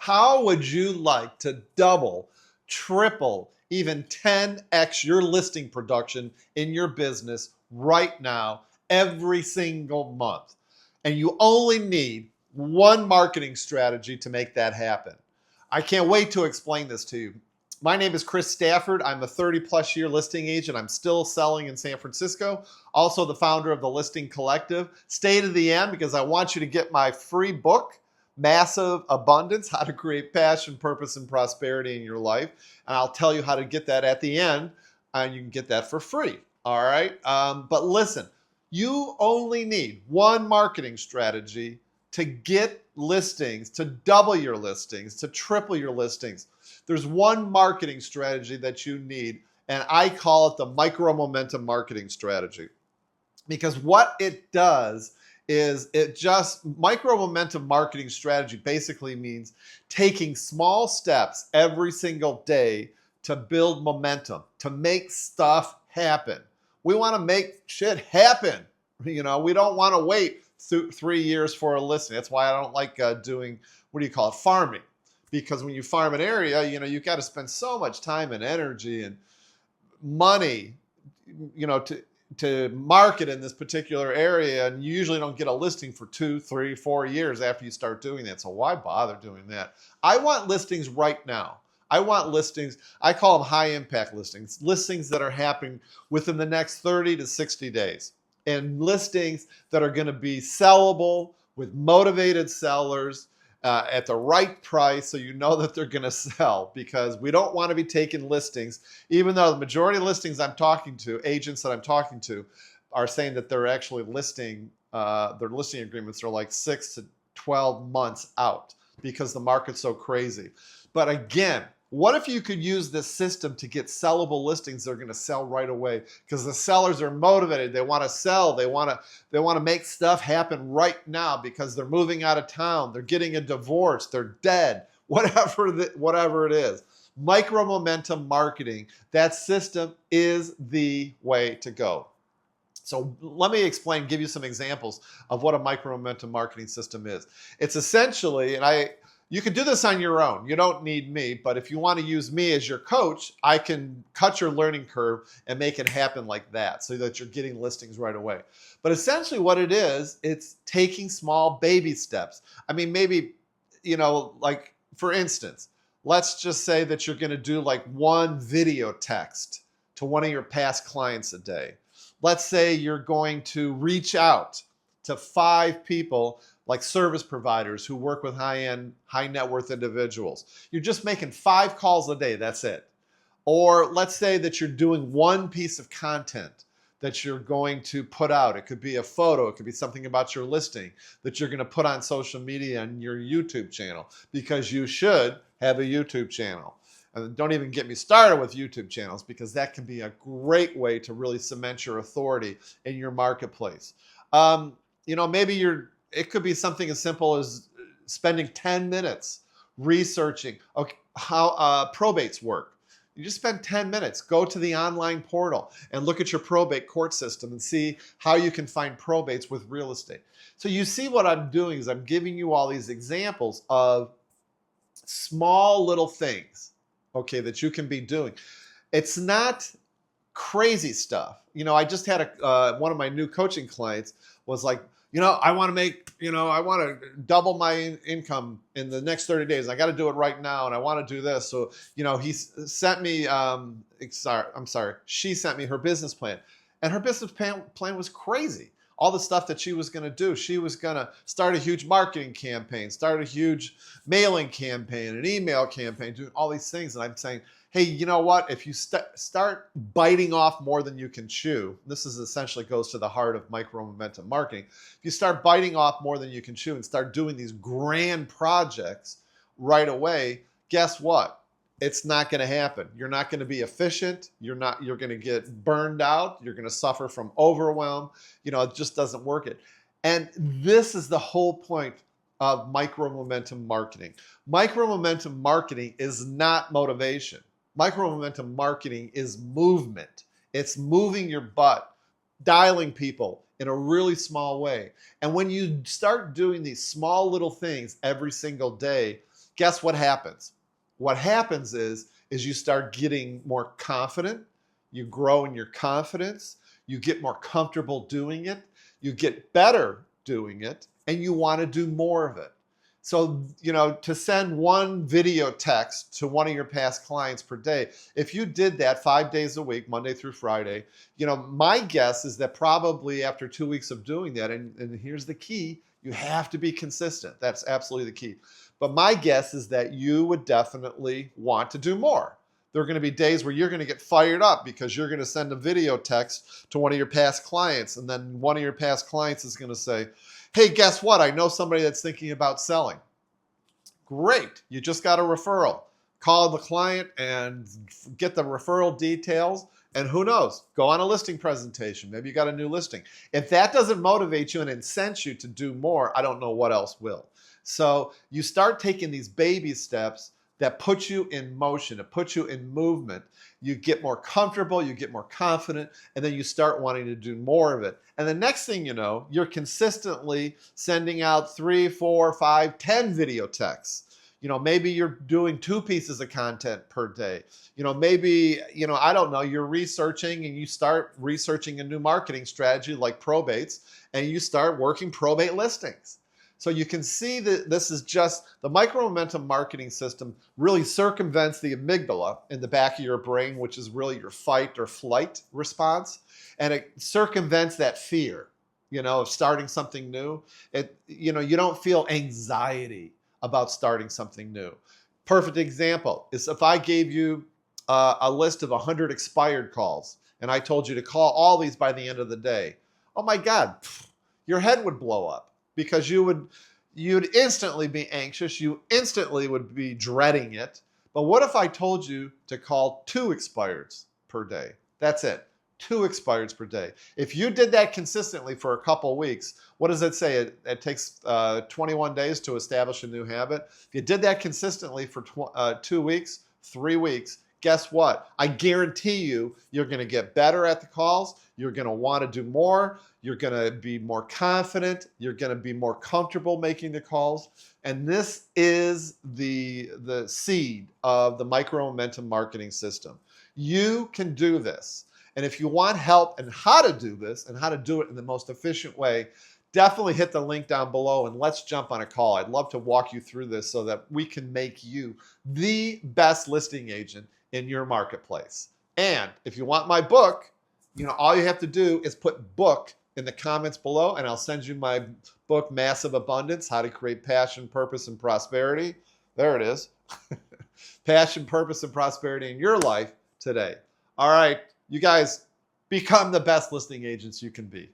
How would you like to double, triple, even 10x your listing production in your business right now, every single month? And you only need one marketing strategy to make that happen. I can't wait to explain this to you. My name is Chris Stafford. I'm a 30-plus year listing agent. I'm still selling in San Francisco. Also the founder of the Listing Collective. Stay to the end because I want you to get my free book, Massive Abundance, How to Create Passion, Purpose, and Prosperity in Your Life. And I'll tell you how to get that at the end, and you can get that for free. All right? But listen, you only need one marketing strategy to get listings, to double your listings, to triple your listings. There's one marketing strategy that you need, and I call it the micro momentum marketing strategy. Because what it does is micro momentum marketing strategy basically means taking small steps every single day to build momentum, to make stuff happen. We want to make shit happen. We don't want to wait 3 years for a listing. That's why I don't like doing, farming. Because when you farm an area, you've got to spend so much time and energy and money, to market in this particular area, and you usually don't get a listing for 2, 3, 4 years after you start doing that. So why bother doing that? I want listings right now. I want listings, I call them high impact listings that are happening within the next 30 to 60 days. And listings that are going to be sellable with motivated sellers at the right price, so you know that they're going to sell, because we don't want to be taking listings, even though the majority of listings I'm talking to, agents that I'm talking to, are saying that they're actually listing, their listing agreements are like 6 to 12 months out because the market's so crazy. But again, what if you could use this system to get sellable listings that are going to sell right away? Because the sellers are motivated. They want to sell. They want to make stuff happen right now because they're moving out of town. They're getting a divorce. They're dead. Whatever it is. Micro momentum marketing, that system is the way to go. So let me give you some examples of what a micro momentum marketing system is. It's essentially, you can do this on your own. You don't need me, but if you want to use me as your coach, I can cut your learning curve and make it happen like that so that you're getting listings right away. But essentially what it is, it's taking small baby steps. I mean, maybe, like for instance, let's just say that you're going to do like one video text to one of your past clients a day. Let's say you're going to reach out to 5 people, like service providers who work with high-end, high net worth individuals. You're just making 5 calls a day, that's it. Or let's say that you're doing one piece of content that you're going to put out. It could be a photo, it could be something about your listing that you're going to put on social media and your YouTube channel, because you should have a YouTube channel. And don't even get me started with YouTube channels, because that can be a great way to really cement your authority in your marketplace. Maybe it could be something as simple as spending 10 minutes researching how probates work. You just spend 10 minutes, go to the online portal and look at your probate court system and see how you can find probates with real estate. So you see what I'm doing is I'm giving you all these examples of small little things, that you can be doing. It's not crazy stuff. I just had one of my new coaching clients was like, I want to double my income in the next 30 days. I got to do it right now, and I want to do this. So, he sent me, she sent me her business plan, and her business plan was crazy. All the stuff that she was going to do. She was going to start a huge marketing campaign, start a huge mailing campaign, an email campaign, doing all these things. And I'm saying, hey, you know what? If you start biting off more than you can chew, this is essentially goes to the heart of micro momentum marketing. If you start biting off more than you can chew and start doing these grand projects right away, guess what? It's not going to happen. You're not going to be efficient. You're going to get burned out. You're going to suffer from overwhelm. It just doesn't work it. And this is the whole point of micro momentum marketing. Micro momentum marketing is not motivation. Micro momentum marketing is movement. It's moving your butt, dialing people in a really small way. And when you start doing these small little things every single day, guess what happens? What happens is you start getting more confident, you grow in your confidence, you get more comfortable doing it, you get better doing it, and you want to do more of it. So, to send one video text to one of your past clients per day, if you did that 5 days a week, Monday through Friday, my guess is that probably after 2 weeks of doing that, and here's the key, you have to be consistent. That's absolutely the key. But my guess is that you would definitely want to do more. There are going to be days where you're going to get fired up because you're going to send a video text to one of your past clients, and then one of your past clients is going to say, hey, guess what? I know somebody that's thinking about selling. Great. You just got a referral. Call the client and get the referral details. And who knows? Go on a listing presentation. Maybe you got a new listing. If that doesn't motivate you and incent you to do more, I don't know what else will. So you start taking these baby steps that put you in motion, it puts you in movement. You get more comfortable, you get more confident, and then you start wanting to do more of it. And the next thing you know, you're consistently sending out 3, 4, 5, 10 video texts. Maybe you're doing 2 pieces of content per day. Maybe, I don't know, you're researching and you start researching a new marketing strategy like probates, and you start working probate listings. So you can see that this is just the micro momentum marketing system really circumvents the amygdala in the back of your brain, which is really your fight or flight response. And it circumvents that fear, of starting something new. You don't feel anxiety about starting something new. Perfect example is if I gave you a list of 100 expired calls and I told you to call all these by the end of the day. Oh my God, your head would blow up. Because you'd instantly be anxious, you instantly would be dreading it. But what if I told you to call 2 expireds per day? That's it, 2 expireds per day. If you did that consistently for a couple weeks, what does it say? It takes 21 days to establish a new habit. If you did that consistently for 2 weeks, 3 weeks, guess what? I guarantee you're going to get better at the calls. You're going to want to do more. You're going to be more confident. You're going to be more comfortable making the calls. And this is the seed of the micro momentum marketing system. You can do this. And if you want help in how to do this and how to do it in the most efficient way, definitely hit the link down below and let's jump on a call. I'd love to walk you through this so that we can make you the best listing agent in your marketplace. And if you want my book, all you have to do is put book in the comments below and I'll send you my book, Massive Abundance, How to Create Passion, Purpose, and Prosperity. There it is. Passion, purpose, and prosperity in your life today. All right, you guys, become the best listing agents you can be.